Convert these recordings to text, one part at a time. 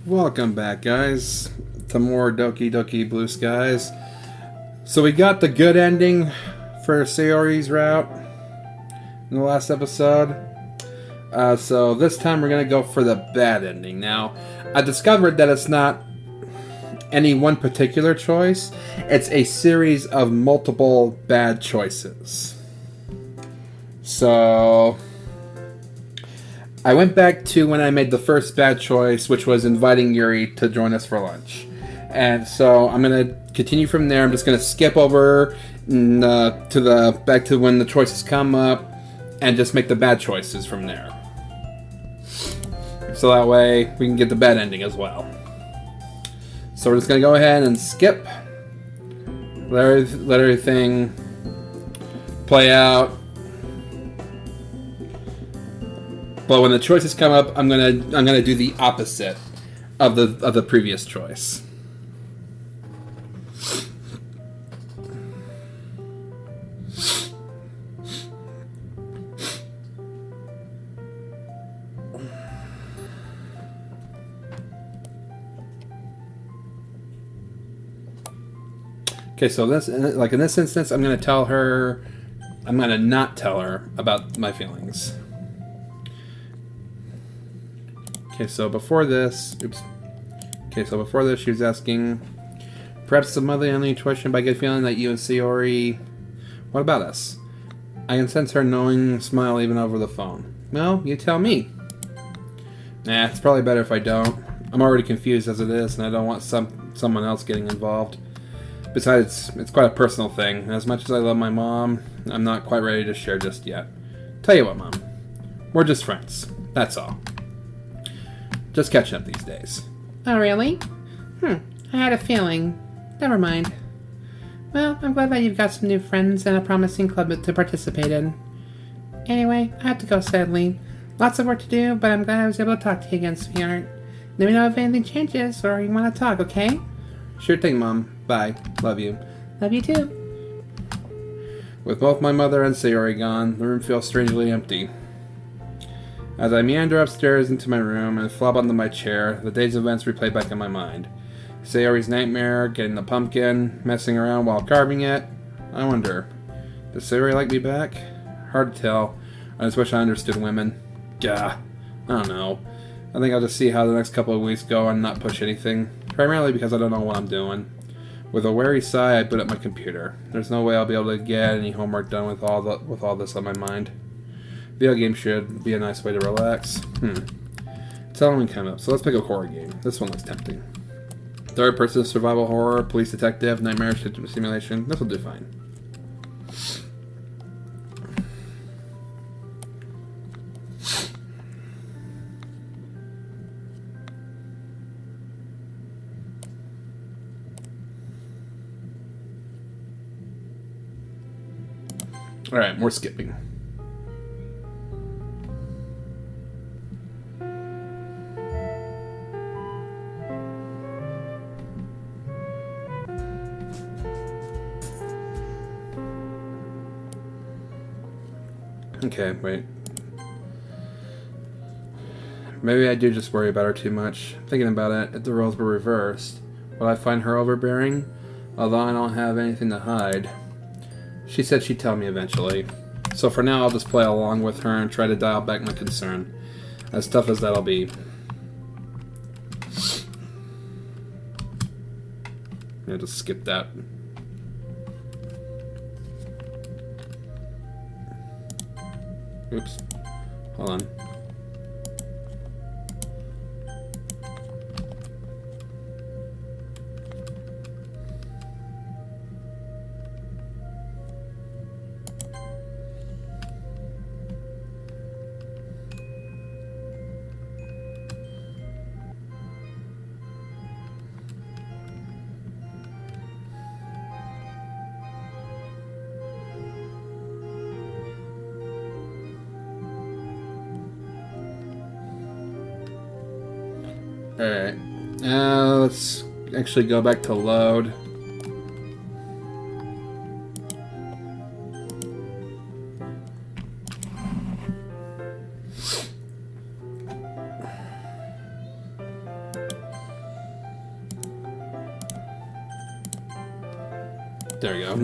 Welcome back, guys, to more Doki Doki Blue Skies. So we got the good ending for Sayori's route in the last episode. So this time we're going to go for the bad ending. Now, I discovered that it's not any one particular choice. It's a series of multiple bad choices. So I went back to when I made the first bad choice, which was inviting Yuri to join us for lunch. And so I'm going to continue from there. I'm just going to skip over back to when the choices come up and just make the bad choices from there. So that way we can get the bad ending as well. So we're just going to go ahead and skip. Let everything play out. But when the choices come up, I'm gonna do the opposite of the previous choice. Okay, so in this instance, I'm gonna not tell her about my feelings. Okay, so before this, she was asking, perhaps it's a motherly only intuition, but I get a feeling that you and Sayori, what about us? I can sense her knowing smile even over the phone. Well, you tell me. Nah, it's probably better if I don't. I'm already confused as it is, and I don't want someone else getting involved. Besides, it's quite a personal thing, and as much as I love my mom, I'm not quite ready to share just yet. Tell you what, Mom. We're just friends. That's all. Just catching up these days. Oh, really? I had a feeling. Never mind. Well, I'm glad that you've got some new friends and a promising club to participate in. Anyway, I have to go, sadly. Lots of work to do, but I'm glad I was able to talk to you again, sweetheart. Let me know if anything changes or you want to talk, okay? Sure thing, Mom. Bye. Love you. Love you too. With both my mother and Sayori gone, the room feels strangely empty. As I meander upstairs into my room and flop onto my chair, the day's events replay back in my mind. Sayori's nightmare, getting the pumpkin, messing around while carving it. I wonder, does Sayori like me back? Hard to tell. I just wish I understood women. Gah. I don't know. I think I'll just see how the next couple of weeks go and not push anything. Primarily because I don't know what I'm doing. With a wary sigh, I boot up my computer. There's no way I'll be able to get any homework done with all this on my mind. Video game should be a nice way to relax. It's Halloween coming up, so let's pick a horror game. This one looks tempting. Third-person survival horror, police detective, nightmare simulation. This will do fine. Alright, more skipping. Okay, wait. Maybe I do just worry about her too much. Thinking about it, if the roles were reversed, would I find her overbearing? Although I don't have anything to hide. She said she'd tell me eventually. So for now, I'll just play along with her and try to dial back my concern. As tough as that'll be. Yeah, just skip that. Oops. Hold on. Alright. Let's actually go back to load. There we go.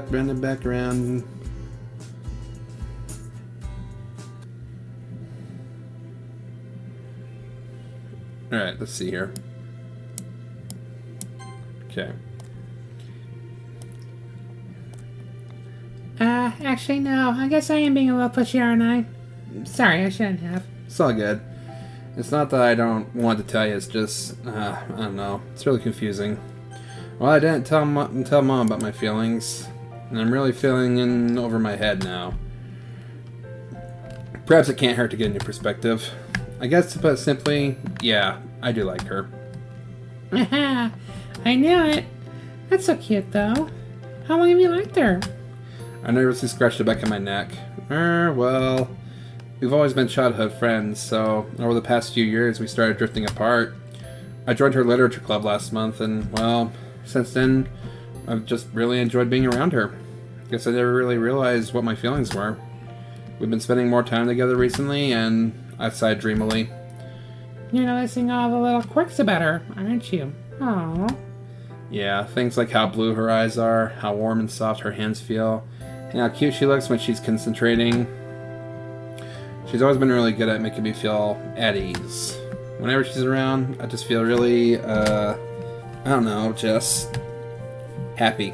Running back around. Alright, let's see here. Okay. Actually, no. I guess I am being a little pushy, aren't I? Sorry, I shouldn't have. It's all good. It's not that I don't want to tell you, it's just, I don't know. It's really confusing. Well, I didn't tell Mom about my feelings, and I'm really feeling in over my head now. Perhaps it can't hurt to get a new perspective. I guess to put it simply, yeah, I do like her. Haha, I knew it. That's so cute, though. How long have you liked her? I nervously scratched the back of my neck. Well, we've always been childhood friends, so over the past few years we started drifting apart. I joined her literature club last month, and, well, since then, I've just really enjoyed being around her. Guess I never really realized what my feelings were. We've been spending more time together recently, and I sighed dreamily. You're noticing all the little quirks about her, aren't you? Aww. Yeah, things like how blue her eyes are, how warm and soft her hands feel, and how cute she looks when she's concentrating. She's always been really good at making me feel at ease. Whenever she's around, I just feel really, I don't know, just happy.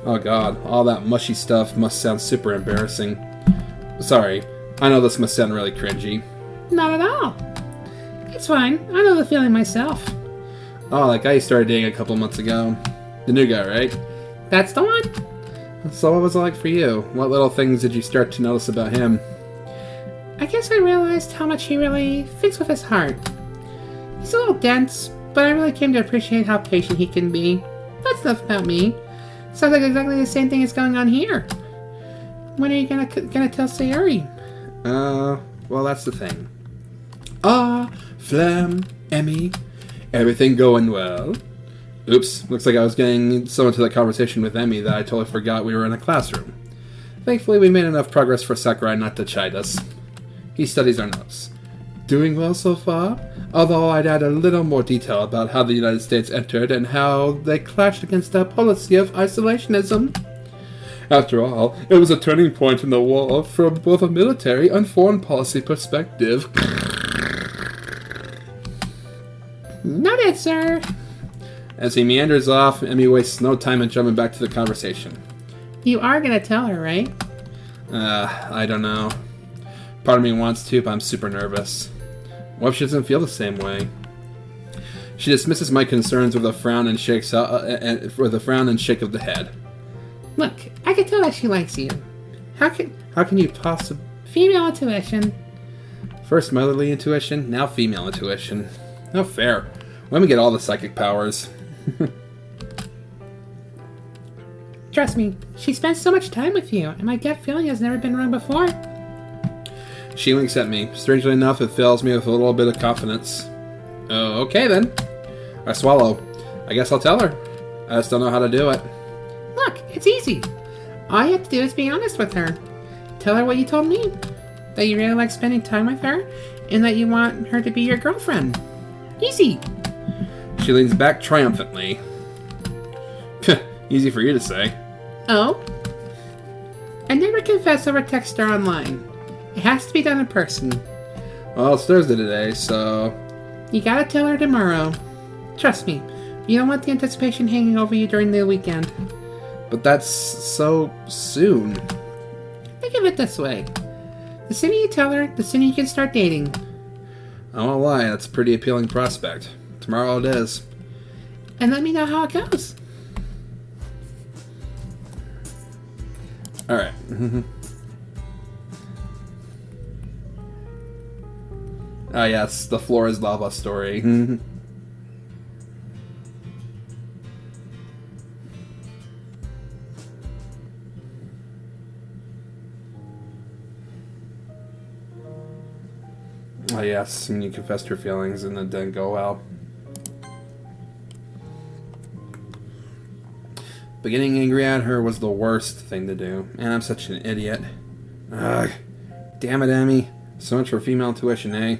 Oh god, all that mushy stuff must sound super embarrassing. Sorry, I know this must sound really cringy. Not at all. It's fine. I know the feeling myself. Oh, that guy you started dating a couple months ago. The new guy, right? That's the one. So what was it like for you? What little things did you start to notice about him? I guess I realized how much he really thinks with his heart. He's a little dense, but I really came to appreciate how patient he can be. That's enough about me. Sounds like exactly the same thing is going on here. When are you gonna tell Sayori? Well, that's the thing. Flam, Emmy, everything going well? Oops, looks like I was getting so into the conversation with Emmy that I totally forgot we were in a classroom. Thankfully, we made enough progress for Sakurai not to chide us. He studies our notes. Doing well so far? Although I'd add a little more detail about how the United States entered and how they clashed against our policy of isolationism. After all, it was a turning point in the war from both a military and foreign policy perspective. Noted, sir. As he meanders off, Emmy wastes no time in jumping back to the conversation. You are gonna tell her, right? I don't know. Part of me wants to, but I'm super nervous. What if she doesn't feel the same way? She dismisses my concerns with a frown and shake of the head. Look, I can tell that she likes you. How can you possibly... Female intuition. First motherly intuition, now female intuition. No fair. Women get all the psychic powers. Trust me, she spends so much time with you, and my gut feeling has never been wrong before. She winks at me. Strangely enough, it fills me with a little bit of confidence. Oh, okay then. I swallow. I guess I'll tell her. I just don't know how to do it. Look, it's easy. All you have to do is be honest with her. Tell her what you told me. That you really like spending time with her, and that you want her to be your girlfriend. Easy. She leans back triumphantly. Easy for you to say. Oh? I never confess over text or online. It has to be done in person. Well, it's Thursday today, so... You gotta tell her tomorrow. Trust me, you don't want the anticipation hanging over you during the weekend. But that's so soon. Think of it this way. The sooner you tell her, the sooner you can start dating. I won't lie, that's a pretty appealing prospect. Tomorrow it is. And let me know how it goes. Alright. Ah, yes, the floor is lava story. Ah, yes, when you confessed your feelings and it didn't go well. But getting angry at her was the worst thing to do, and I'm such an idiot. Ugh. Damn it, Emmy. So much for female intuition, eh?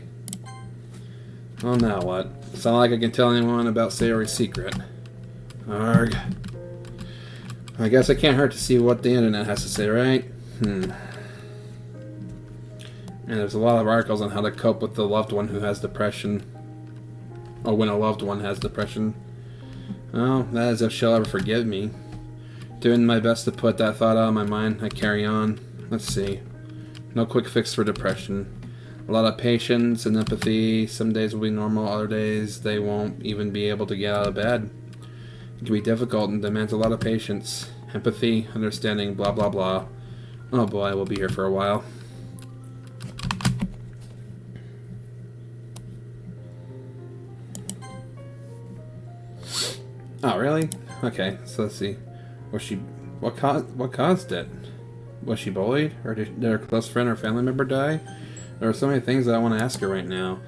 Well, now what? It's not like I can tell anyone about Sayori's secret. Arg. I guess it can't hurt to see what the internet has to say, right? And there's a lot of articles on how to cope with the loved one who has depression. Or when a loved one has depression. Well, that is if she'll ever forgive me. Doing my best to put that thought out of my mind, I carry on. Let's see. No quick fix for depression. A lot of patience and empathy. Some days will be normal, other days they won't even be able to get out of bed. It can be difficult and demands a lot of patience, empathy, understanding, blah blah blah. Oh boy, we'll be here for a while. Oh, really? Okay, so let's see. What caused it? Was she bullied? Or did her close friend or family member die? There are so many things that I want to ask her right now.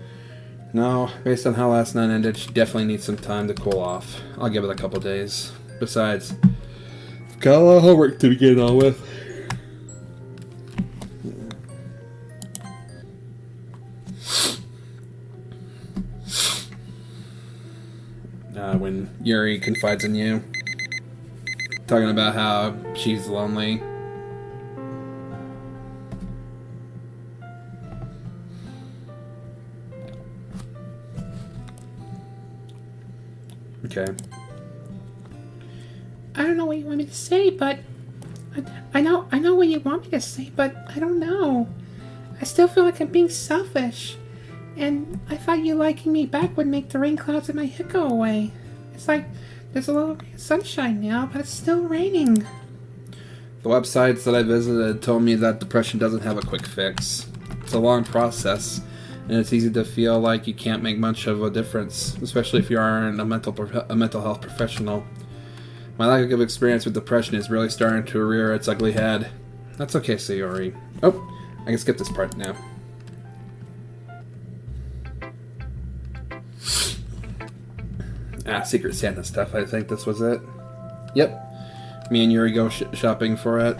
No, based on how last night ended, she definitely needs some time to cool off. I'll give it a couple days. Besides, got a lot of homework to begin on with. When Yuri confides in you, talking about how she's lonely. Okay. I don't know what you want me to say, but I know what you want me to say, but I don't know. I still feel like I'm being selfish, and I thought you liking me back would make the rain clouds in my head go away. It's like there's a little sunshine now, but it's still raining. The websites that I visited told me that depression doesn't have a quick fix. It's a long process, and it's easy to feel like you can't make much of a difference, especially if you aren't a mental health professional. My lack of experience with depression is really starting to rear its ugly head. That's okay, Sayori. Oh, I can skip this part now. Secret Santa stuff. I think this was it. Yep. Me and Yuri go shopping for it.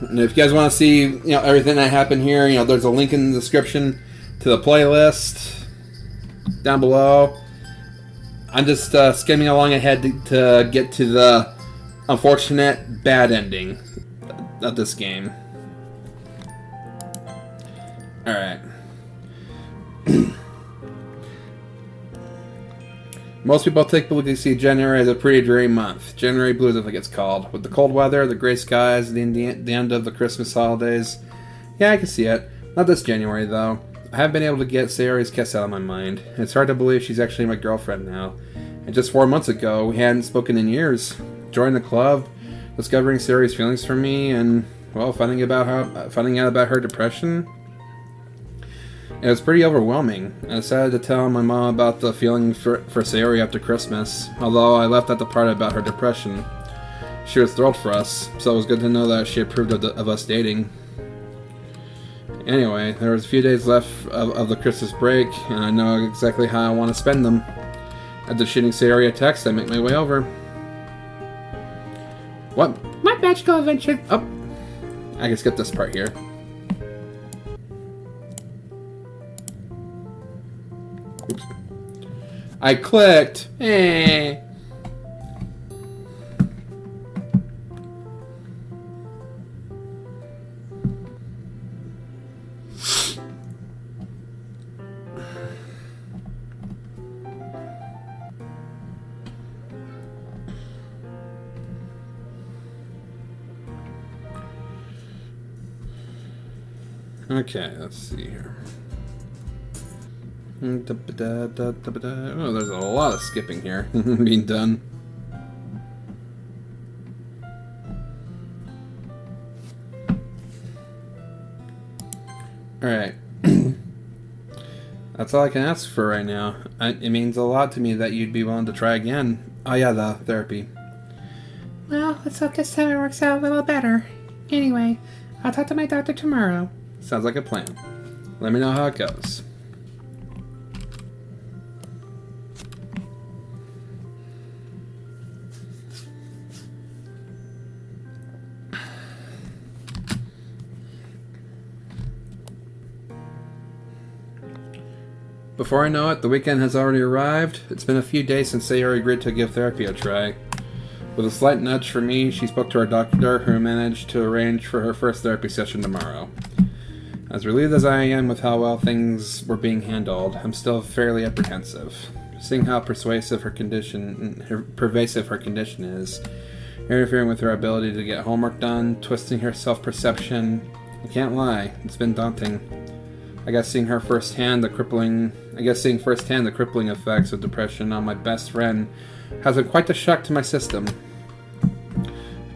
And if you guys want to see, everything that happened here, there's a link in the description to the playlist down below. I'm just skimming along ahead to get to the unfortunate bad ending of this game. Alright. Most people typically see January as a pretty dreary month. January blues, I think it's called. With the cold weather, the gray skies, the end of the Christmas holidays. Yeah, I can see it. Not this January, though. I haven't been able to get Sayori's kiss out of my mind. It's hard to believe she's actually my girlfriend now. And just 4 months ago, we hadn't spoken in years. Joining the club, discovering Sayori's feelings for me, and, well, finding out about her depression. It was pretty overwhelming. I decided to tell my mom about the feeling for Sayori after Christmas, although I left out the part about her depression. She was thrilled for us, so it was good to know that she approved of us dating. Anyway, there was a few days left of the Christmas break, and I know exactly how I want to spend them. After shooting Sayori a text, I make my way over. What? My magical adventure. Oh, I can skip this part here. Oops. I clicked. Okay, let's see here. Oh, there's a lot of skipping here being done. Alright. That's all I can ask for right now. It means a lot to me that you'd be willing to try again. Oh yeah, the therapy. Well, let's hope this time it works out a little better. Anyway, I'll talk to my doctor tomorrow. Sounds like a plan. Let me know how it goes. Before I know it, the weekend has already arrived. It's been a few days since Sayori agreed to give therapy a try. With a slight nudge for me, she spoke to our doctor, who managed to arrange for her first therapy session tomorrow. As relieved as I am with how well things were being handled, I'm still fairly apprehensive. Seeing how pervasive her condition is, interfering with her ability to get homework done, twisting her self-perception, I can't lie, it's been daunting. I guess seeing firsthand the crippling effects of depression on my best friend has been quite a shock to my system.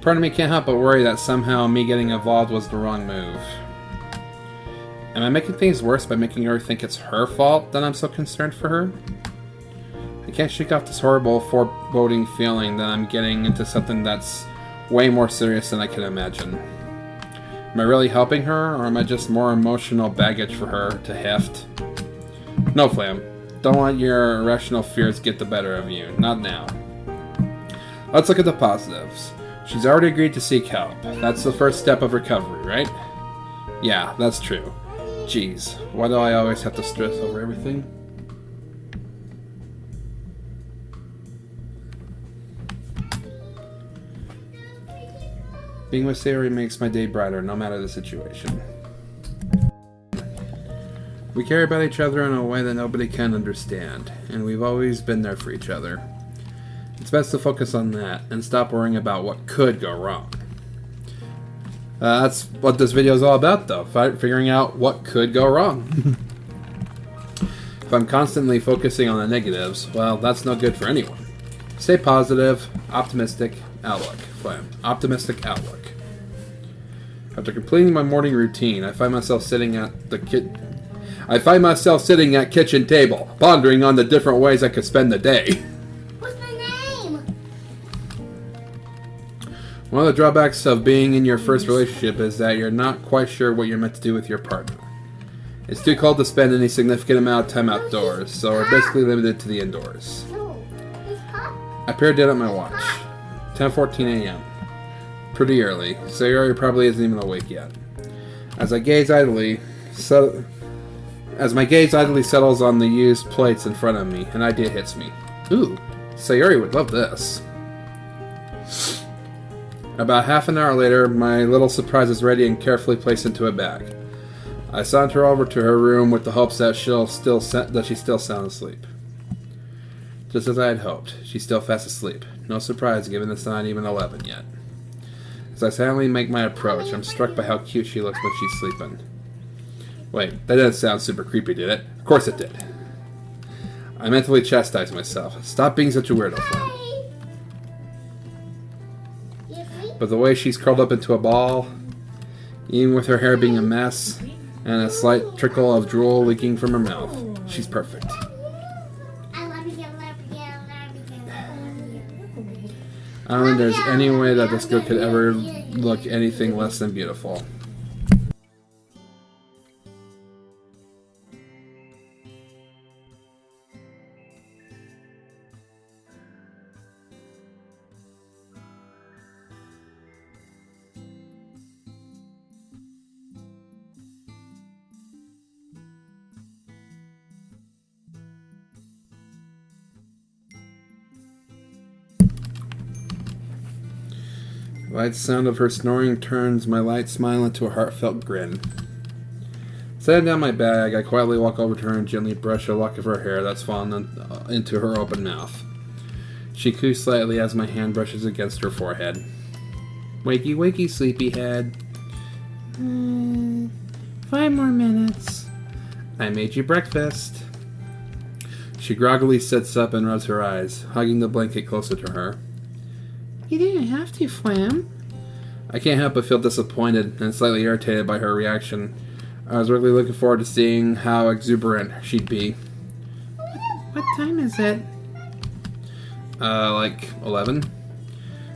Part of me can't help but worry that somehow me getting involved was the wrong move. Am I making things worse by making her think it's her fault that I'm so concerned for her? I can't shake off this horrible, foreboding feeling that I'm getting into something that's way more serious than I can imagine. Am I really helping her, or am I just more emotional baggage for her to heft? No, Flam. Don't let your irrational fears get the better of you. Not now. Let's look at the positives. She's already agreed to seek help. That's the first step of recovery, right? Yeah, that's true. Jeez, why do I always have to stress over everything? Being with Sayori makes my day brighter, no matter the situation. We care about each other in a way that nobody can understand, and we've always been there for each other. It's best to focus on that, and stop worrying about what could go wrong. That's what this video is all about, though. Figuring out what could go wrong. If I'm constantly focusing on the negatives, well, that's no good for anyone. Stay positive, optimistic outlook. Flam. Optimistic outlook. After completing my morning routine, I find myself sitting at kitchen table, pondering on the different ways I could spend the day. What's my name? One of the drawbacks of being in your first relationship is that you're not quite sure what you're meant to do with your partner. It's too cold to spend any significant amount of time outdoors, so we're basically limited to the indoors. No. It's Pop. I peered in at my watch. 10:14 a.m. Pretty early. Sayori probably isn't even awake yet. As my gaze idly settles on the used plates in front of me, an idea hits me. Ooh, Sayori would love this. About half an hour later, my little surprise is ready and carefully placed into a bag. I saunter over to her room with the hopes that she's still sound asleep. Just as I had hoped, she's still fast asleep. No surprise, given it's not even 11 yet. As I silently make my approach, I'm struck by how cute she looks when she's sleeping. Wait, that didn't sound super creepy, did it? Of course it did. I mentally chastise myself. Stop being such a weirdo, Flynn. But the way she's curled up into a ball, even with her hair being a mess, and a slight trickle of drool leaking from her mouth, she's perfect. I don't think there's any way that this girl could ever look anything less than beautiful. The light sound of her snoring turns my light smile into a heartfelt grin. Setting down my bag, I quietly walk over to her and gently brush a lock of her hair that's fallen into her open mouth. She coos slightly as my hand brushes against her forehead. Wakey, wakey, sleepyhead. 5 more minutes. I made you breakfast. She groggily sits up and rubs her eyes, hugging the blanket closer to her. You didn't have to, Flam. I can't help but feel disappointed and slightly irritated by her reaction. I was really looking forward to seeing how exuberant she'd be. What time is it? Like 11?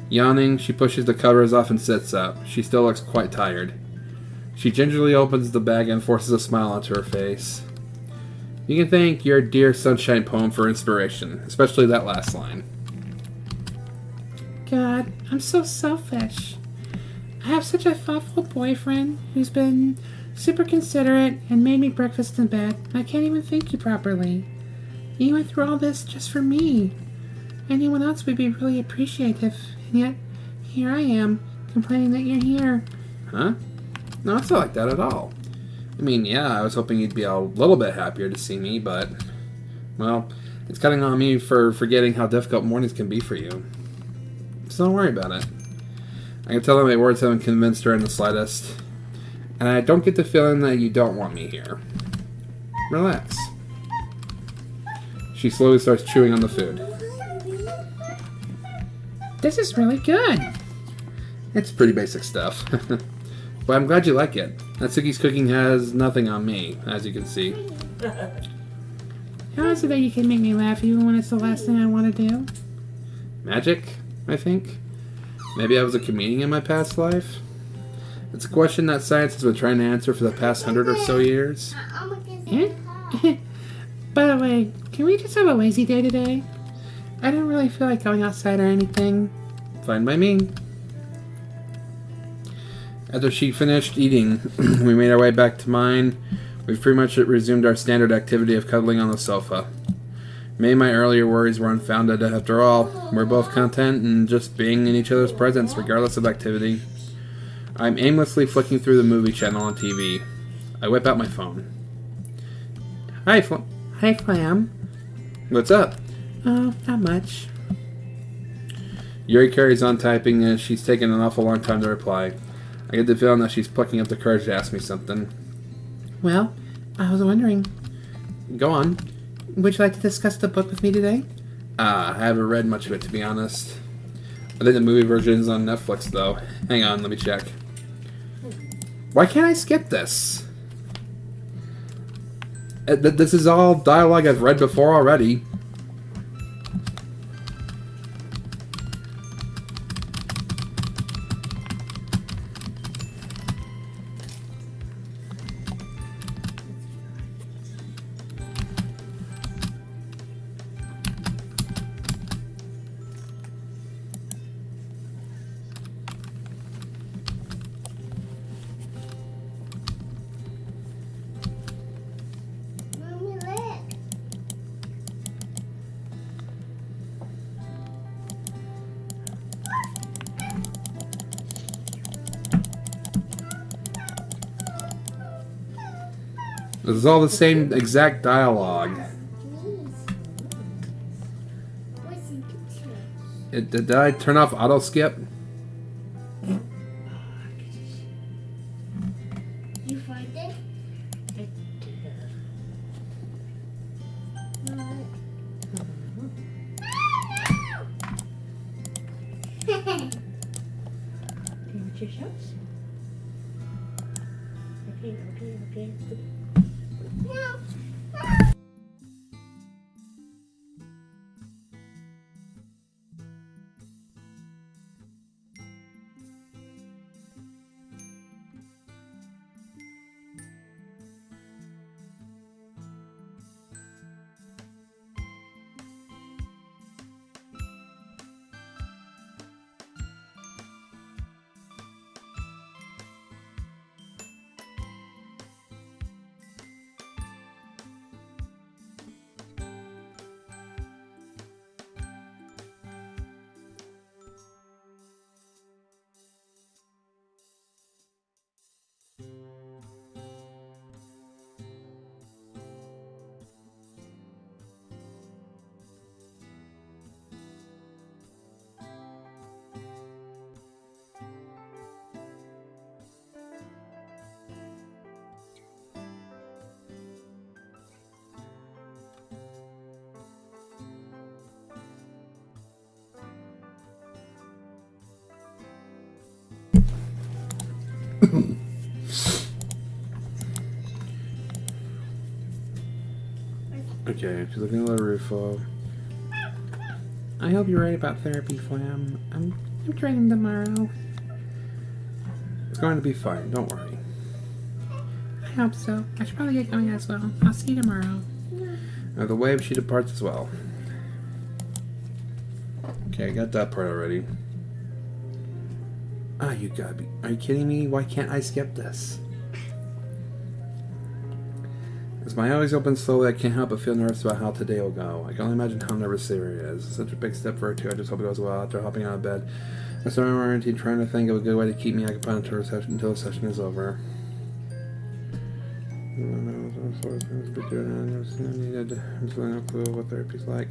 Yawning, she pushes the covers off and sits up. She still looks quite tired. She gingerly opens the bag and forces a smile onto her face. You can thank your dear sunshine poem for inspiration, especially that last line. God, I'm so selfish. I have such a thoughtful boyfriend who's been super considerate and made me breakfast in bed. I can't even thank you properly. You went through all this just for me. Anyone else would be really appreciative, and yet here I am, complaining that you're here. Huh? No, it's not like that at all. I mean, yeah, I was hoping you'd be a little bit happier to see me, but... Well, it's cutting on me for forgetting how difficult mornings can be for you. So don't worry about it. I can tell that my words haven't convinced her in the slightest. And I don't get the feeling that you don't want me here. Relax. She slowly starts chewing on the food. This is really good. It's pretty basic stuff. But I'm glad you like it. Natsuki's cooking has nothing on me, as you can see. How is it that you can make me laugh even when it's the last thing I want to do? Magic, I think. Maybe I was a comedian in my past life. It's a question that science has been trying to answer for the past 100 or so years. Eh? By the way, can we just have a lazy day today? I don't really feel like going outside or anything. Fine by me. After she finished eating, we made our way back to mine. We've pretty much resumed our standard activity of cuddling on the sofa. Maybe my earlier worries were unfounded. After all, we're both content and just being in each other's presence, regardless of activity. I'm aimlessly flicking through the movie channel on TV. I whip out my phone. Hi, Hi, Flam. What's up? Oh, not much. Yuri carries on typing and she's taking an awful long time to reply. I get the feeling that she's plucking up the courage to ask me something. Well, I was wondering, Go on. would you like to discuss the book with me today? I haven't read much of it, to be honest. I think the movie version is on Netflix, though. Hang on, let me check. Why can't I skip this? This is all dialogue I've read before already. Mommy, look. This is all the same exact dialogue. Please. What's the picture? Did I turn off auto skip? You find it? Your shots? Okay. No. Okay, she's looking at the roof. I hope you're right about therapy, Flam. I'm training tomorrow. It's going to be fine, don't worry. I hope so. I should probably get going as well. I'll see you tomorrow. The wave, she departs as well. Okay, I got that part already. Ah, you gotta be... Are you kidding me? Why can't I skip this? As my eyes open slowly, I can't help but feel nervous about how today will go. I can only imagine how nervous Sayori is. It's such a big step for her too. I just hope it goes well. After hopping out of bed, I started my routine, trying to think of a good way to keep me occupied until the session is over. I'm just no clue what therapy's like.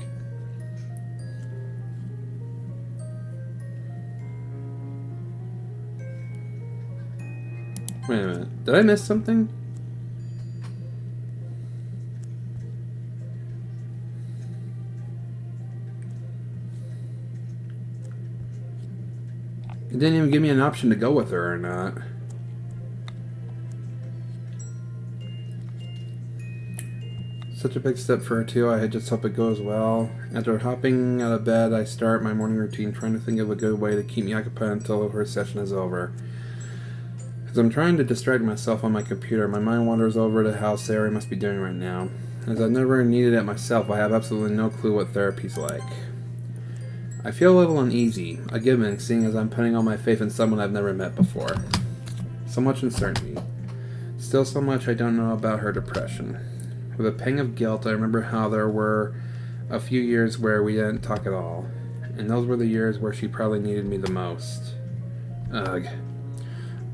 Wait a minute. Did I miss something? It didn't even give me an option to go with her or not. Such a big step for her too. I just hope it goes well. After hopping out of bed, I start my morning routine, trying to think of a good way to keep me occupied until her session is over. As I'm trying to distract myself on my computer, my mind wanders over to how Sayori must be doing right now. As I've never needed it myself, I have absolutely no clue what therapy's like. I feel a little uneasy, a given, seeing as I'm putting all my faith in someone I've never met before. So much uncertainty. Still so much I don't know about her depression. With a pang of guilt, I remember how there were a few years where we didn't talk at all, and those were the years where she probably needed me the most. Ugh.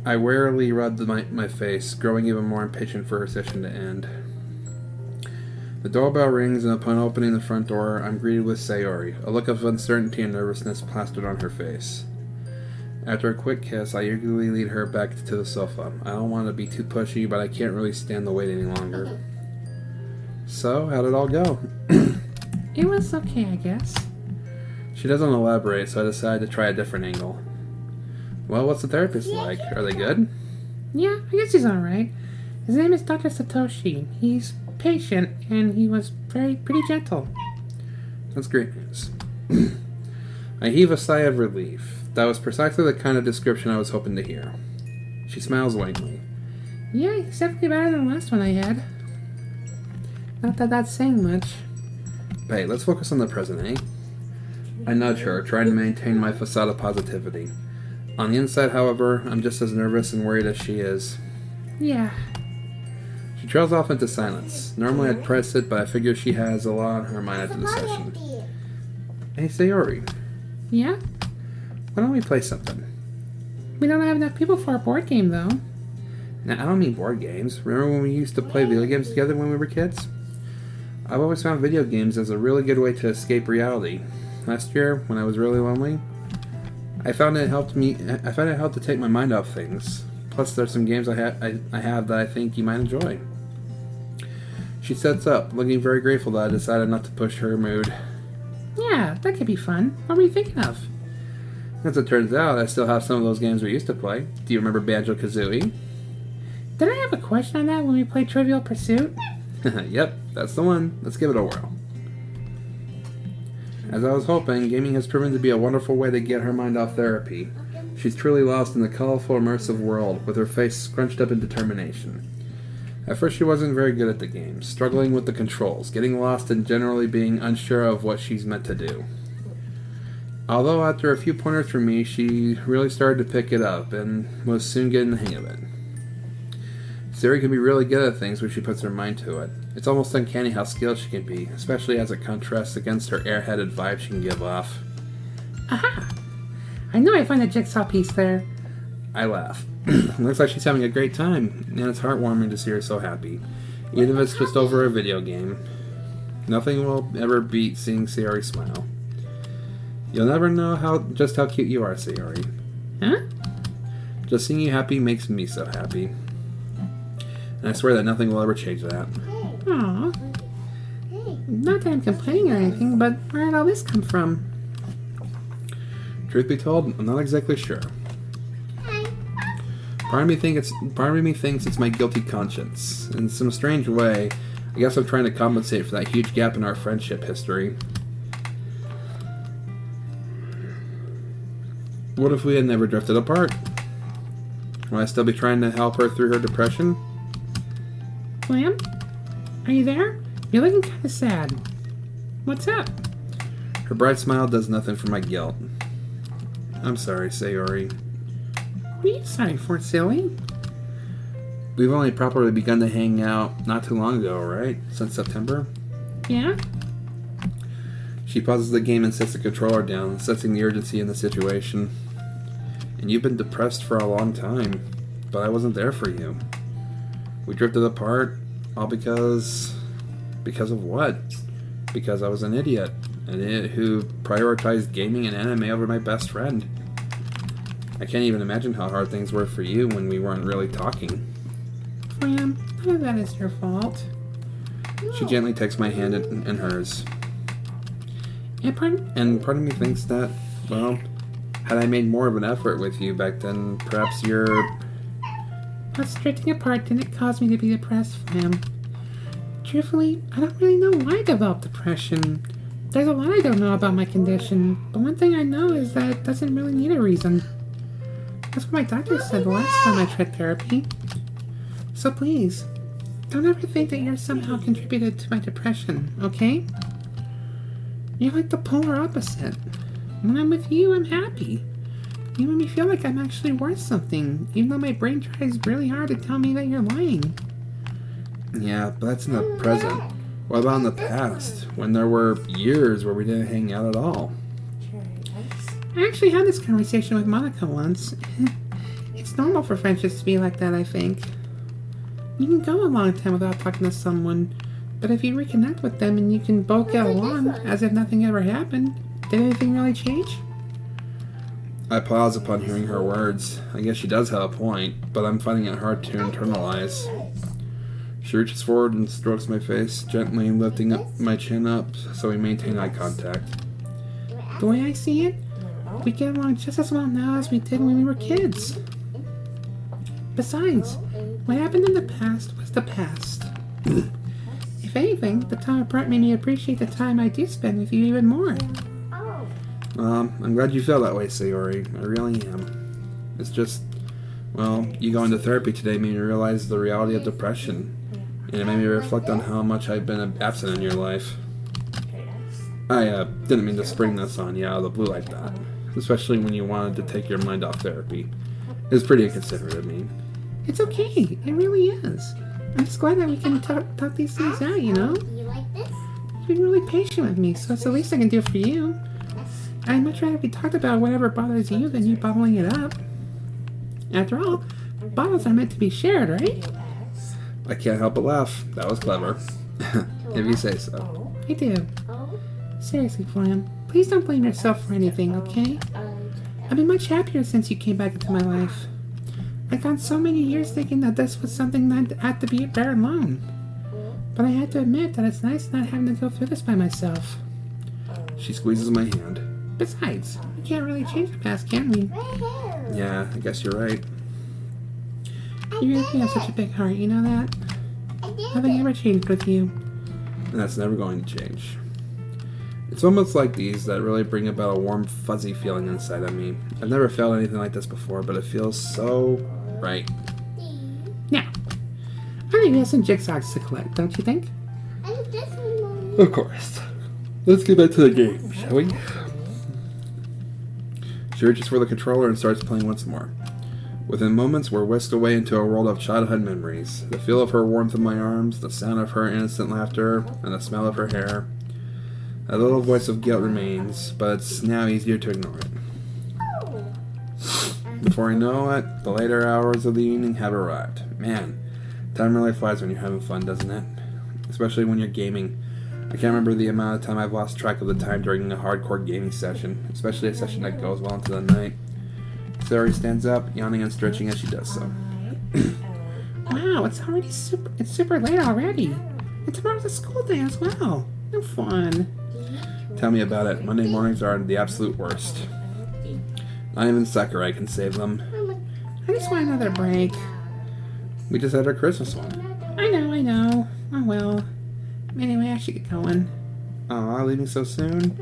I wearily rubbed my face, growing even more impatient for her session to end. The doorbell rings, and upon opening the front door, I'm greeted with Sayori, a look of uncertainty and nervousness plastered on her face. After a quick kiss, I eagerly lead her back to the sofa. I don't want to be too pushy, but I can't really stand the wait any longer. So, how'd it all go? It was okay, I guess. She doesn't elaborate, so I decide to try a different angle. Well, what's the therapist like? Are they good? Yeah, I guess he's alright. His name is Dr. Satoshi. He's patient, and he was pretty gentle. That's great news. I heave a sigh of relief. That was precisely the kind of description I was hoping to hear. She smiles wanly. Yeah, he's definitely better than the last one I had. Not that that's saying much. Hey, let's focus on the present, eh? I nudge her, trying to maintain my facade of positivity. On the inside, however, I'm just as nervous and worried as she is. Yeah. She trails off into silence. Normally I'd press it, but I figure she has a lot on her mind after the session. Hey, Sayori. Yeah? Why don't we play something? We don't have enough people for a board game, though. Now, I don't mean board games. Remember when we used to play video games together when we were kids? I've always found video games as a really good way to escape reality. Last year, when I was really lonely, I found it helped to take my mind off things. Plus, there's some games I have that I think you might enjoy. She sets up, looking very grateful that I decided not to push her mood. Yeah, that could be fun. What were you thinking of? As it turns out, I still have some of those games we used to play. Do you remember Banjo-Kazooie? Did I have a question on that when we played Trivial Pursuit? Yep, that's the one. Let's give it a whirl. As I was hoping, gaming has proven to be a wonderful way to get her mind off therapy. She's truly lost in the colorful, immersive world, with her face scrunched up in determination. At first she wasn't very good at the game, struggling with the controls, getting lost and generally being unsure of what she's meant to do. Although after a few pointers from me, she really started to pick it up, and was soon getting the hang of it. Sayori can be really good at things when she puts her mind to it. It's almost uncanny how skilled she can be, especially as it contrasts against her airheaded vibe she can give off. Aha! I know I find a jigsaw piece there. I laugh. Looks like she's having a great time, and it's heartwarming to see her so happy, even if it's just over a video game. Nothing will ever beat seeing Sayori smile. You'll never know just how cute you are, Sayori. Huh? Just seeing you happy makes me so happy. And I swear that nothing will ever change that. Aw. Not that I'm complaining or anything, but where did all this come from? Truth be told, I'm not exactly sure. Part of me thinks it's my guilty conscience. In some strange way, I guess I'm trying to compensate for that huge gap in our friendship history. What if we had never drifted apart? Would I still be trying to help her through her depression? Flam? Are you there? You're looking kind of sad. What's up? Her bright smile does nothing for my guilt. I'm sorry, Sayori. What are you sorry for, silly? We've only properly begun to hang out not too long ago, right? Since September? Yeah? She pauses the game and sets the controller down, sensing the urgency in the situation. And you've been depressed for a long time, but I wasn't there for you. We drifted apart, all because of what? Because I was an idiot who prioritized gaming and anime over my best friend. I can't even imagine how hard things were for you when we weren't really talking. Flam, none of that is your fault. She gently takes my hand in hers. And part of me thinks that, well, had I made more of an effort with you back then, perhaps us drifting apart didn't cause me to be depressed, Flam. Truthfully, I don't really know why I developed depression. There's a lot I don't know about my condition, but one thing I know is that it doesn't really need a reason. That's what my doctor said the last time I tried therapy. So please, don't ever think that you're somehow contributed to my depression, okay? You're like the polar opposite. When I'm with you, I'm happy. You make me feel like I'm actually worth something, even though my brain tries really hard to tell me that you're lying. Yeah, but that's in the present. What about in the past, when there were years where we didn't hang out at all? I actually had this conversation with Monica once. It's normal for friendships to be like that, I think. You can go a long time without talking to someone, but if you reconnect with them and you can both get along as if nothing ever happened, did anything really change? I pause upon hearing her words. I guess she does have a point, but I'm finding it hard to internalize. She reaches forward and strokes my face, gently lifting up my chin up so we maintain eye contact. The way I see it, we get along just as well now as we did when we were kids. Besides, what happened in the past was the past. If anything, the time apart made me appreciate the time I do spend with you even more. I'm glad you feel that way, Sayori. I really am. It's just, well, you going to therapy today made me realize the reality of depression. And it made me reflect on how much I've been absent in your life. I didn't mean to spring this on you out of the blue like that. Especially when you wanted to take your mind off therapy. It was pretty inconsiderate of me. It's okay. It really is. I'm just glad that we can talk these things out, you know? You like this? You've been really patient with me, so it's the least I can do for you. I'd much rather we talked about whatever bothers you than you bottling it up. After all, bottles are meant to be shared, right? I can't help but laugh. That was clever. If you say so. I do. Oh, Seriously, Flam, please don't blame yourself for anything, okay? I've been much happier since you came back into my life. I've gone so many years thinking that this was something that had to be bear alone. But I had to admit that it's nice not having to go through this by myself. She squeezes my hand. Besides, we can't really change the past, can we? right here. Yeah, I guess you're right. You really have such a big heart, you know that? I did Nothing it. ever changed with you. And that's never going to change. It's moments like these that really bring about a warm, fuzzy feeling inside of me. I've never felt anything like this before, but it feels so right. Now, I think we have some jigsaws to collect, don't you think? And this one, Mommy. Of course. Let's get back to the game, shall we? She reaches for the controller and starts playing once more. Within moments, we're whisked away into a world of childhood memories. The feel of her warmth in my arms, the sound of her innocent laughter, and the smell of her hair. A little voice of guilt remains, but it's now easier to ignore it. Oh. Before I know it, the later hours of the evening have arrived. Man, time really flies when you're having fun, doesn't it? Especially when you're gaming. I can't remember the amount of time I've lost track of the time during a hardcore gaming session, especially a session that goes well into the night. Sayori stands up, yawning and stretching as she does so. Wow, it's super late already. And tomorrow's a school day as well. No fun. Tell me about it. Monday mornings are the absolute worst. Not even Sakurai can save them. I just want another break. We just had our Christmas one. I know. Oh well. Anyway, I should get going. Aw, leaving so soon?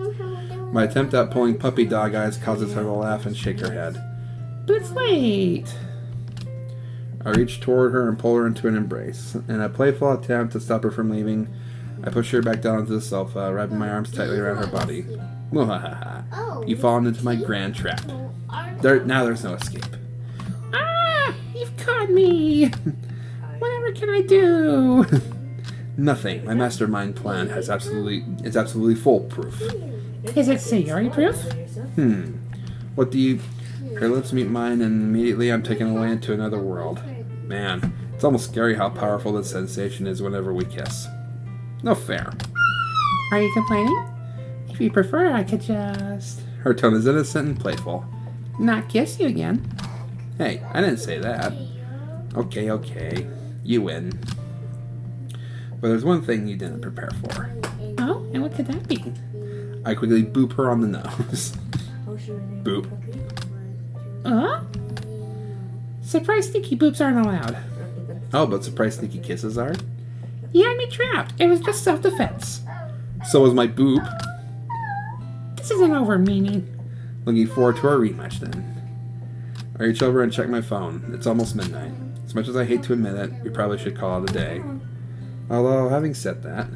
My attempt at pulling puppy dog eyes causes her to laugh and shake her head. But it's late. I reach toward her and pull her into an embrace. In a playful attempt to stop her from leaving, I push her back down onto the sofa, wrapping my arms tightly around her body. Mwahaha. You've fallen into my grand trap. Now there's no escape. Ah! You've caught me! Whatever can I do? Nothing. My mastermind plan is absolutely foolproof. Is it Sayori proof? What do you... Her lips meet mine and immediately I'm taken away into another world. Man, it's almost scary how powerful the sensation is whenever we kiss. No fair. Are you complaining? If you prefer, I could just... Her tone is innocent and playful. not kiss you again. Hey, I didn't say that. Okay. You win. But there's one thing you didn't prepare for. Oh, and what could that be? I quickly boop her on the nose. Boop. Surprise sneaky boops aren't allowed. Oh, but surprise sneaky kisses are? You had me trapped. It was just self-defense. So was my boop. This isn't over, meanie. Looking forward to our rematch then. I reach over and check my phone. It's almost midnight. As much as I hate to admit it, we probably should call it a day. Although, having said that,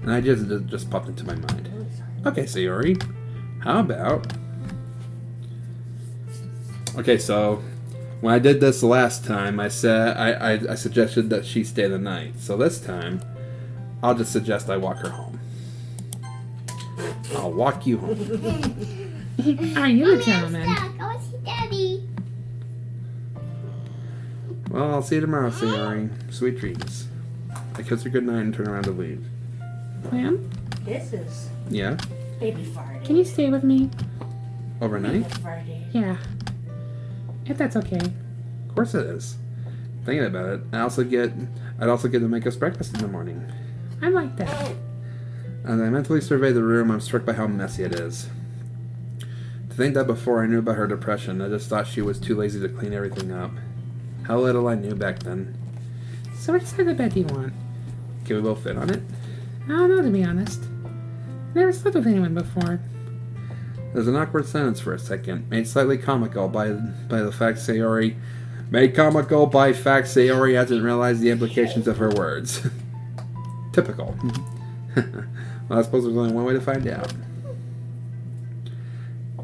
an idea just popped into my mind. Okay, Sayori, how about... Okay, so when I did this last time, I said I suggested that she stay the night. So this time, I'll just suggest I walk her home. I'll walk you home. Are you a gentleman? I want to see Daddy. Well, I'll see you tomorrow, Sayori. Sweet dreams. I kiss her goodnight and turn around to leave. Ma'am, This is Yeah? baby farting. can you stay with me? Overnight? Farting. Yeah. If that's okay. Of course it is. Thinking about it, I'd also get to make us breakfast in the morning. I like that. As I mentally survey the room, I'm struck by how messy it is. To think that before I knew about her depression, I just thought she was too lazy to clean everything up. How little I knew back then. So which side of the bed do you want? Can we both fit on it? I don't know, to be honest. Never slept with anyone before. There's an awkward silence for a second, made slightly comical by the fact Sayori... Made comical by fact Sayori hasn't realized the implications of her words. Typical. Well, I suppose there's only one way to find out.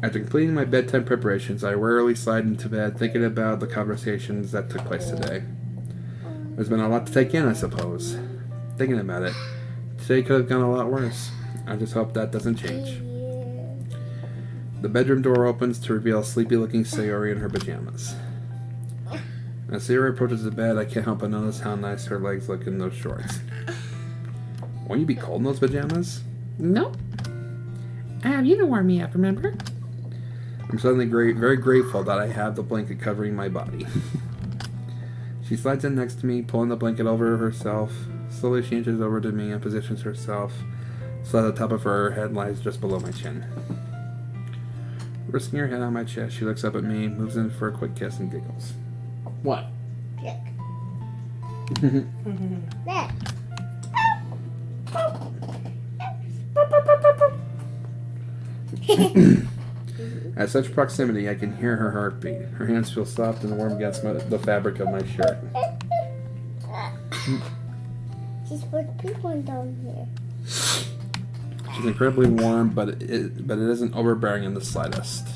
After completing my bedtime preparations, I wearily slide into bed thinking about the conversations that took place today. There's been a lot to take in, I suppose. Thinking about it, today could have gone a lot worse. I just hope that doesn't change. The bedroom door opens to reveal a sleepy-looking Sayori in her pajamas. As Sayori approaches the bed, I can't help but notice how nice her legs look in those shorts. Won't you be cold in those pajamas? Nope. I have you to warm me up, remember? I'm suddenly very grateful that I have the blanket covering my body. She slides in next to me, pulling the blanket over herself. Slowly she inches over to me and positions herself so that the top of her head lies just below my chin. Resting her head on my chest, she looks up at me, moves in for a quick kiss, and giggles. What? Look. Look. At such proximity, I can hear her heartbeat. Her hands feel soft and warm against the fabric of my shirt. She's put people down here. She's incredibly warm, but it isn't overbearing in the slightest.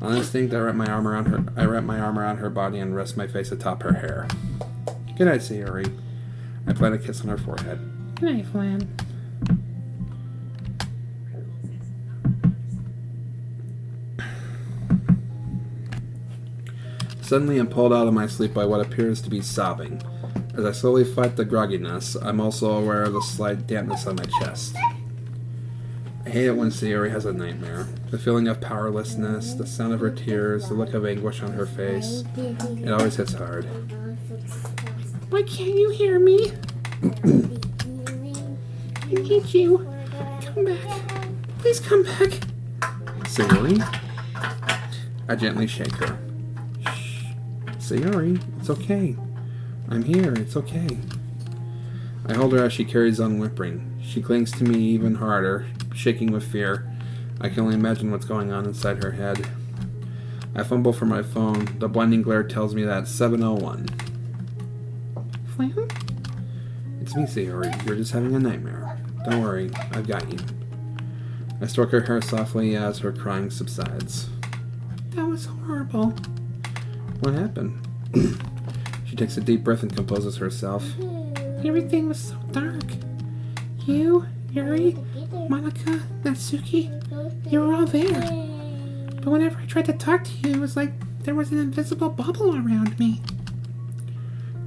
On instinct, I wrap my arm around her body and rest my face atop her hair. Good night, Sayori. I plant a kiss on her forehead. Good night, Flan. Suddenly, I'm pulled out of my sleep by what appears to be sobbing. As I slowly fight the grogginess, I'm also aware of the slight dampness on my chest. I hate it when Sayori has a nightmare. The feeling of powerlessness, the sound of her tears, the look of anguish on her face. It always hits hard. Why can't you hear me? I need you. Come back. Please come back. Sayori? I gently shake her. Shh. Sayori, it's okay. I'm here, it's okay. I hold her as she carries on whimpering. She clings to me even harder, shaking with fear. I can only imagine what's going on inside her head. I fumble for my phone. The blinding glare tells me that it's 7:01. Flam? It's me, Sayori. You're just having a nightmare. Don't worry, I've got you. I stroke her hair softly as her crying subsides. That was horrible. What happened? She takes a deep breath and composes herself. Everything was so dark. You, Yuri, Monica, Natsuki, you were all there. But whenever I tried to talk to you, it was like there was an invisible bubble around me.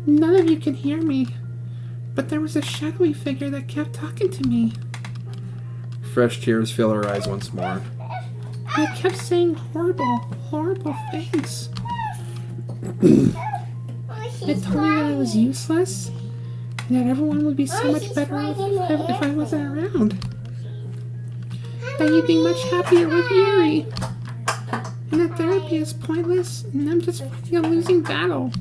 None of you can hear me, but there was a shadowy figure that kept talking to me. Fresh tears fill her eyes once more. And it kept saying horrible, horrible things. It told me that I was useless, and that everyone would be so much better off if I wasn't around. That you'd be much happier with Yuri. And that therapy is pointless, and I'm just fighting a losing battle.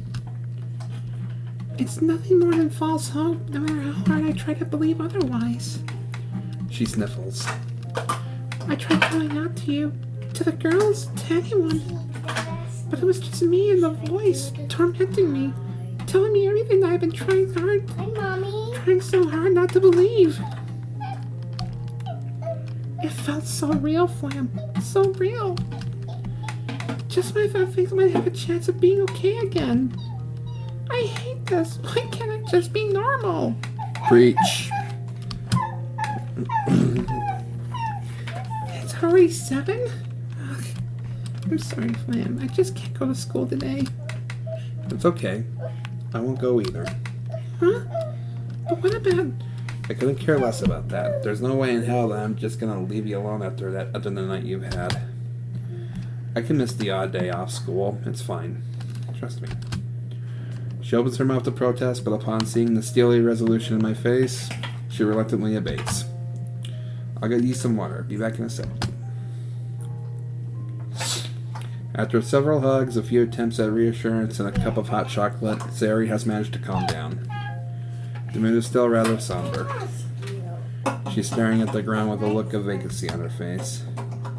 It's nothing more than false hope, no matter how hard I try to believe otherwise. She sniffles. I tried calling out to you, to the girls, to anyone. But it was just me and the voice tormenting me, telling me everything that I've been trying so hard not to believe. It felt so real, Flam. So real. Just when I thought things might have a chance of being okay again. I hate this. Why can't I just be normal? Preach. It's already 7? Ugh. I'm sorry, Flam. I just can't go to school today. It's okay. I won't go either. Huh? But what about... I couldn't care less about that. There's no way in hell that I'm just gonna leave you alone after the night you've had. I can miss the odd day off school. It's fine. Trust me. She opens her mouth to protest, but upon seeing the steely resolution in my face, she reluctantly abates. I'll get you some water. Be back in a sec. After several hugs, a few attempts at reassurance, and a cup of hot chocolate, Sayori has managed to calm down. The mood is still rather somber. She's staring at the ground with a look of vacancy on her face.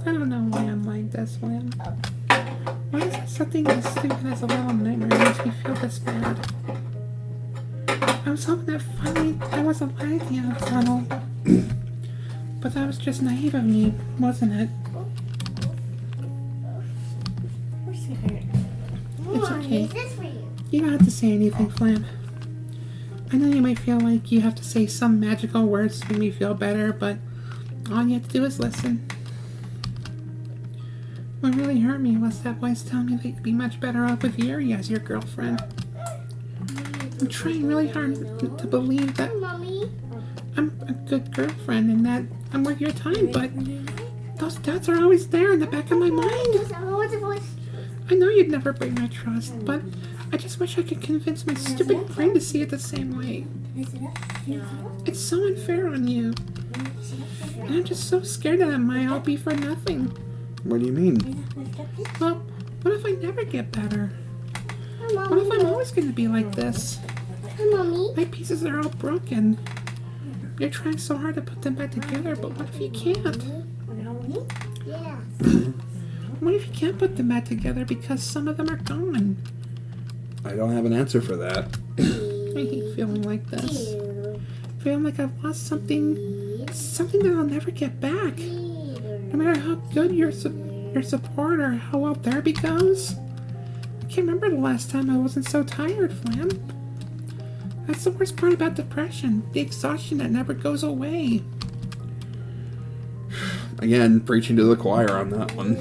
I don't know why I'm like this, Flam. Why is it something as stupid as a little nightmare makes me feel this bad? I was hoping that finally there was a light at the end of the tunnel. But that was just naive of me, wasn't it? It's okay. You don't have to say anything, Flam. I know you might feel like you have to say some magical words to make me feel better, but all you have to do is listen. What really hurt me was that voice telling me that you'd be much better off with Yuri as your girlfriend. I'm trying really hard to believe that I'm a good girlfriend and that I'm worth your time, but those doubts are always there in the back of my mind. I know you'd never break my trust, but I just wish I could convince my stupid brain to see it the same way. It's so unfair on you. And I'm just so scared that it might all be for nothing. What do you mean? Well, what if I never get better? What if I'm always going to be like this? My pieces are all broken. You're trying so hard to put them back together, but what if you can't? What if you can't put them back together because some of them are gone? I don't have an answer for that. I hate feeling like this. Feeling like I've lost something that I'll never get back. No matter how good your support or how well therapy goes. I can't remember the last time I wasn't so tired, Flam. That's the worst part about depression, the exhaustion that never goes away. Again, preaching to the choir on that one.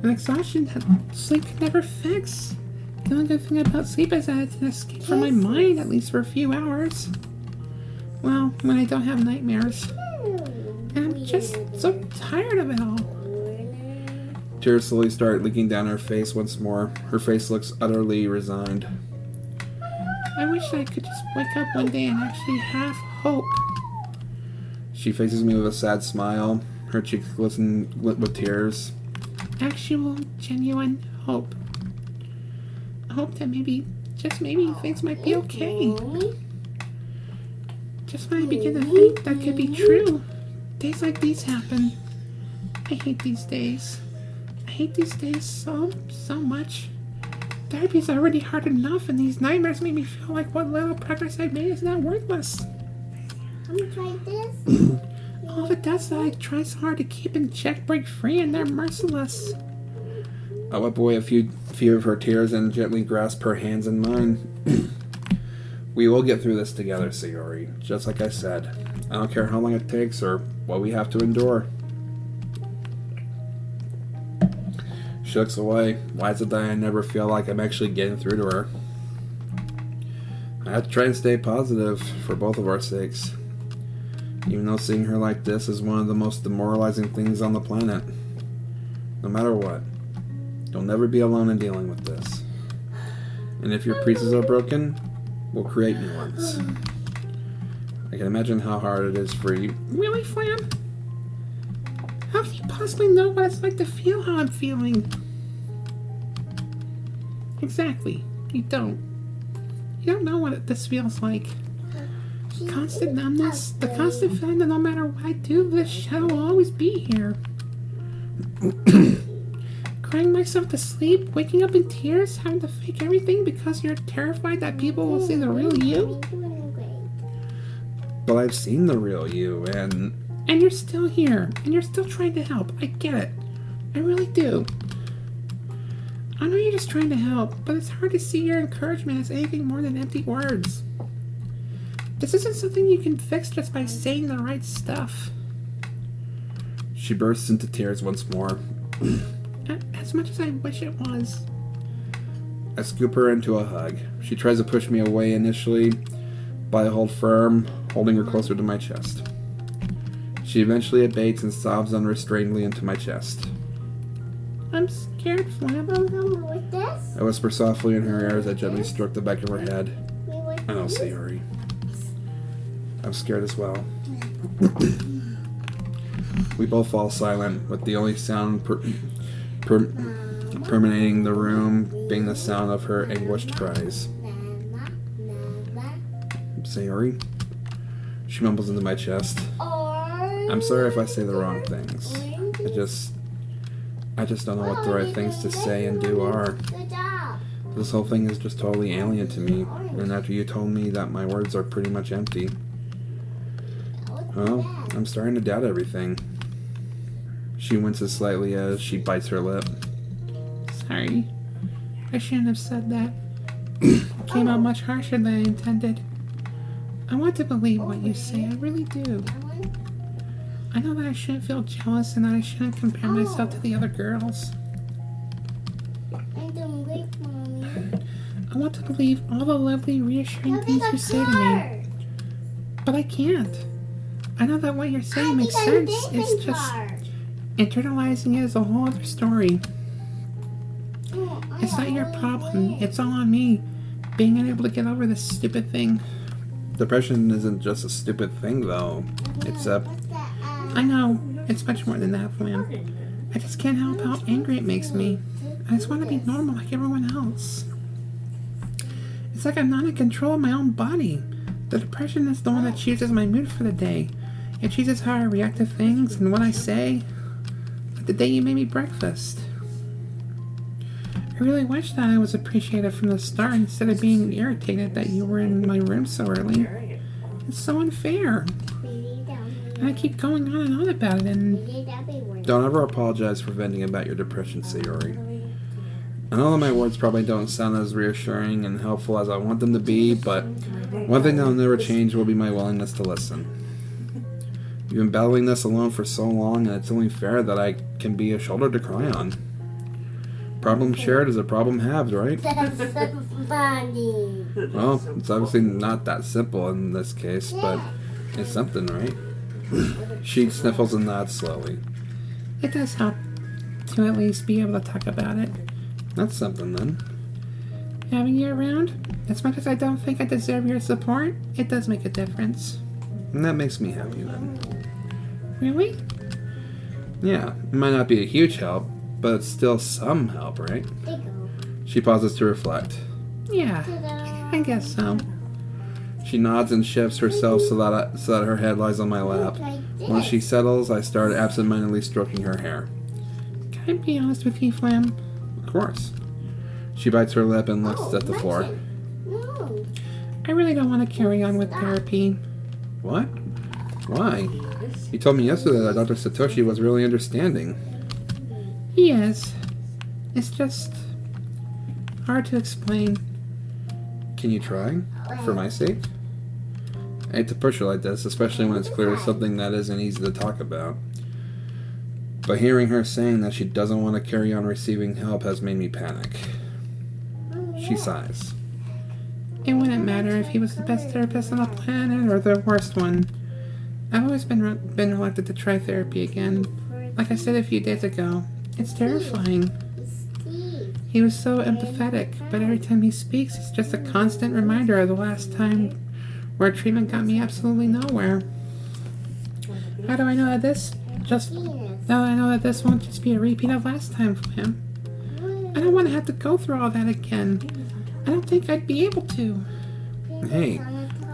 An exhaustion that sleep can never fix. The only good thing about sleep is that it's an escape from my mind, at least for a few hours. Well, when I don't have nightmares. And I'm just so tired of it all. Tears slowly start leaking down her face once more. Her face looks utterly resigned. I wish I could just wake up one day and actually have hope. She faces me with a sad smile. Her cheeks glisten with tears. Actual, genuine hope. hope that maybe, just maybe, things might be okay. Just when I begin to think that could be true, days like these happen. I hate these days. I hate these days so much. Therapy's already hard enough, and these nightmares make me feel like what little progress I've made is now worthless. I'm gonna try this. All the deaths that I try so hard to keep in check break free, and they're merciless. I wipe away a few of her tears and gently grasp her hands in mine. We will get through this together, Sayori. Just like I said. I don't care how long it takes or what we have to endure. She looks away. Why is it that I never feel like I'm actually getting through to her? I have to try and stay positive for both of our sakes. Even though seeing her like this is one of the most demoralizing things on the planet. No matter what, you'll never be alone in dealing with this. And if your pieces are broken, we'll create new ones. I can imagine how hard it is for you. Really, Flam? How can you possibly know what it's like to feel how I'm feeling? Exactly. You don't. You don't know what this feels like. Constant numbness, the constant feeling that no matter what I do, this shadow will always be here. Crying myself to sleep, waking up in tears, having to fake everything because you're terrified that people will see the real you. But I've seen the real you, and you're still here, and you're still trying to help. I get it. I really do. I know you're just trying to help, but it's hard to see your encouragement as anything more than empty words. This isn't something you can fix just by saying the right stuff. She bursts into tears once more. As much as I wish it was. I scoop her into a hug. She tries to push me away initially, but I hold firm, holding her closer to my chest. She eventually abates and sobs unrestrainedly into my chest. I'm scared, Flam. With this? I whisper softly in her ear as I gently stroke the back of her head. I know, Sayori. I'm scared as well. We both fall silent, with the only sound permeating the room being the sound of her anguished cries. Sayori? She mumbles into my chest. I'm sorry if I say the wrong things. I just don't know what the right things to say and do are. Good job. This whole thing is just totally alien to me, and after you told me that my words are pretty much empty, well, I'm starting to doubt everything. She winces slightly as she bites her lip. Sorry. I shouldn't have said that. It came out much harsher than I intended. I want to believe what you say, I really do. I know that I shouldn't feel jealous and that I shouldn't compare myself to the other girls. I'm doing great, Mommy. I want to believe all the lovely, reassuring things you say to me. But I can't. I know that what you're saying makes sense. It's just internalizing it is a whole other story. It's not your problem. It's all on me. Being unable to get over this stupid thing. Depression isn't just a stupid thing, though. It's a... I know. It's much more than that, Flam. I just can't help how angry it makes me. I just want to be normal like everyone else. It's like I'm not in control of my own body. The depression is the one that chooses my mood for the day. It chooses how I react to things and what I say. Like the day you made me breakfast. I really wish that I was appreciative from the start instead of being irritated that you were in my room so early. It's so unfair. And I keep going on and on about it and... Don't ever apologize for venting about your depression, Sayori. I know that my words probably don't sound as reassuring and helpful as I want them to be, but one thing that'll never change will be my willingness to listen. You've been battling this alone for so long, and it's only fair that I can be a shoulder to cry on. Problem shared is a problem halved, right? That's so funny. Well, it's obviously not that simple in this case, but it's something, right? She sniffles and nods slowly. It does help to at least be able to talk about it. That's something, then. Having you around, as much as I don't think I deserve your support, it does make a difference. And that makes me happy, then. Really? Yeah, it might not be a huge help, but it's still some help, right? She pauses to reflect. Yeah, Ta-da. I guess so. She nods and shifts herself so that her head lies on my lap. Like this. Once she settles, I start absentmindedly stroking her hair. Can I be honest with you, Flam? Of course. She bites her lip and looks at the floor. No. I really don't want to carry on with therapy. What? Why? You told me yesterday that Dr. Satoshi was really understanding. He is. It's just hard to explain. Can you try? For my sake? I hate to push her like this, especially when it's clearly something that isn't easy to talk about. But hearing her saying that she doesn't want to carry on receiving help has made me panic. She sighs. It wouldn't matter if he was the best therapist on the planet or the worst one. I've always been reluctant to try therapy again. Like I said a few days ago, it's terrifying. Steve. He was so empathetic, but every time he speaks, it's just a constant reminder of the last time where treatment got me absolutely nowhere. How do I know that this Yes. now I know that this won't just be a repeat of last time for him? I don't want to have to go through all that again. I don't think I'd be able to. Hey,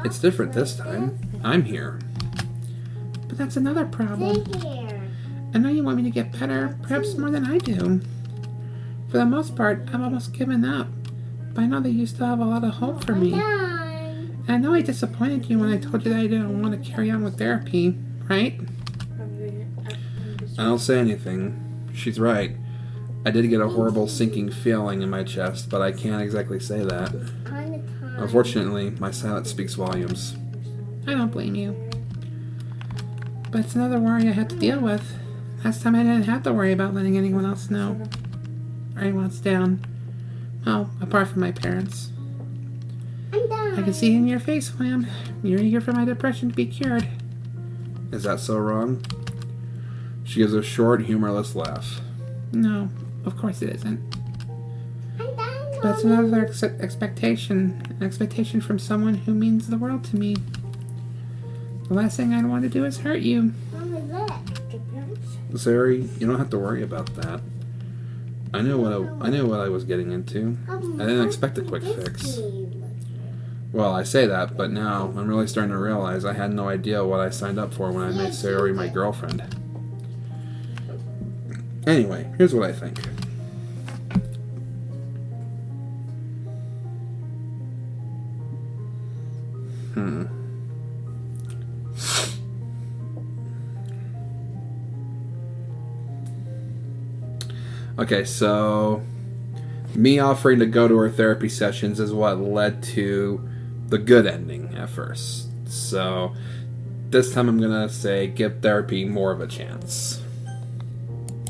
it's different this time. I'm here. But that's another problem. Stay here. I know you want me to get better, perhaps more than I do. For the most part, I've almost given up. But I know that you still have a lot of hope for me. Done. And I know I disappointed you when I told you that I didn't want to carry on with therapy, right? I don't say anything. She's right. I did get a horrible sinking feeling in my chest, but I can't exactly say that. On the time. Unfortunately, my silence speaks volumes. I don't blame you. But it's another worry I had to deal with. Last time I didn't have to worry about letting anyone else know. Or anyone else down. Well, apart from my parents. I'm done. I can see it in your face, Flam. You're eager for my depression to be cured. Is that so wrong? She gives a short, humorless laugh. No, of course it isn't. I'm done. But it's another expectation. An expectation from someone who means the world to me. The last thing I'd want to do is hurt you. Mommy, look. Sayori, you don't have to worry about that. I knew what I was getting into. I didn't expect a quick fix. Well, I say that, but now I'm really starting to realize I had no idea what I signed up for when I made Sayori my girlfriend. Anyway, here's what I think. Okay, so me offering to go to her therapy sessions is what led to the good ending at first. So this time I'm gonna say give therapy more of a chance.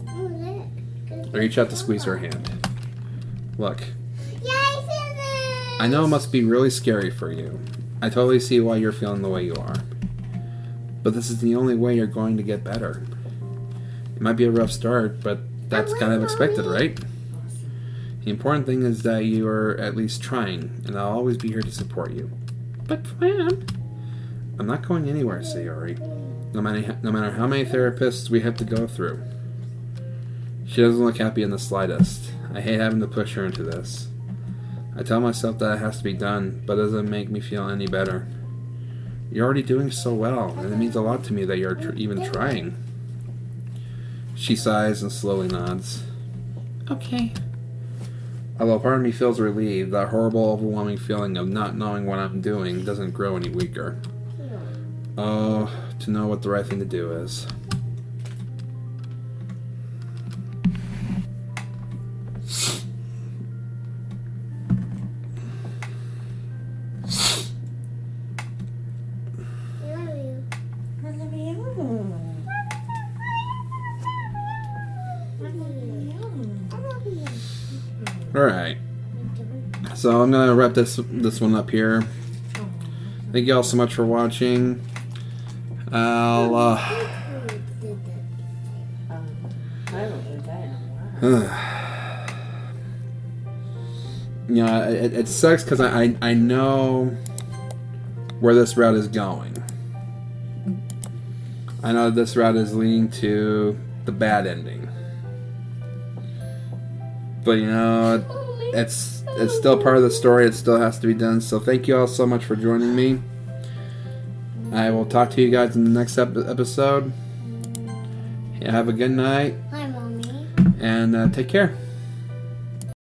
I reach out to squeeze her hand. Look, I know it must be really scary for you. I totally see why you're feeling the way you are. But this is the only way you're going to get better. It might be a rough start, but that's kind of expected, right? The important thing is that you are at least trying, and I'll always be here to support you. But Flam, I'm not going anywhere, Sayori. No matter how many therapists we have to go through. She doesn't look happy in the slightest. I hate having to push her into this. I tell myself that it has to be done, but it doesn't make me feel any better. You're already doing so well, and it means a lot to me that you're even trying. She sighs and slowly nods. okay. Although part of me feels relieved, that horrible, overwhelming feeling of not knowing what I'm doing doesn't grow any weaker. Oh, to know what the right thing to do is. Alright. So I'm gonna wrap this one up here. Thank you all so much for watching. I'll you know, it sucks because I know where this route is going. I know this route is leading to the bad ending. But you know, it's still part of the story. It still has to be done. So thank you all so much for joining me. I will talk to you guys in the next episode. Yeah, have a good night. Hi, Mommy. And take care.